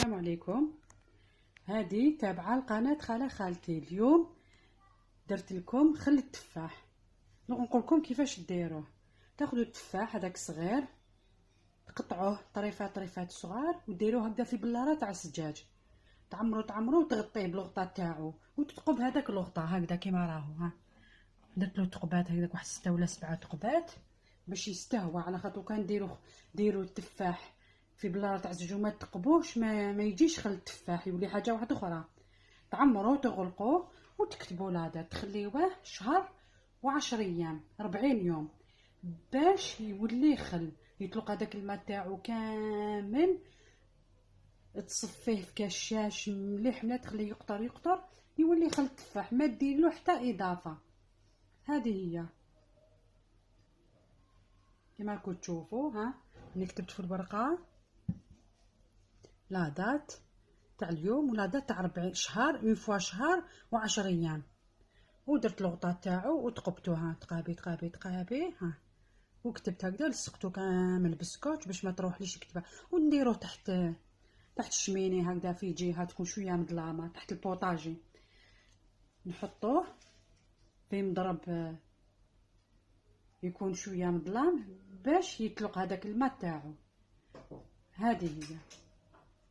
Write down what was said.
السلام عليكم. هذه تابعه لقناه خاله خالتي. اليوم درت لكم خل التفاح. نقول لكم كيفاش ديروه. تاخذوا التفاح هذاك صغير، تقطعوه طريفات صغار وديروه هكذا في بلاره تاع الزجاج، تعمروا وتغطيه بالغطاء تاعو وتثقب هذاك الغطاء هكذا كيما راهو. ها درت له ثقبات هكذاك واحد 6 ولا 7 ثقبات باش يستهوى، على خاطر كان ديروا التفاح في بلاره تاع الزجاج وما تثقبوش ما يجيش خل التفاح، يولي حاجه واحده اخرى. تعمروه تغلقوه وتكتبوا لا تخليوه شهر و10 ايام 40 يوم باش يولي خل يطلق هذاك الماء تاعو كامل. تصفيه في كشاش مليح تخليه يقطر يولي خل التفاح، ما دير له حتى اضافه. هذه هي كما راكم تشوفوا. ها انا كتبت في الورقه لا دات تاع اليوم ولا دات تاع 40 شهر، اون فوا شهر و10 ايام، ودرت الغطاء تاعو وثقبتوها تقابي ها، وكتبت هكذا لصقتو كامل بالسكوتش باش ما تروحليش الكتبه. ونديروه تحت الشميني هكذا في جهه تكون شويه مظلامه، تحت البوطاجي نحطوه في مضرب يكون شويه مظلام باش يطلق هذاك الماء تاعو. هذه هي.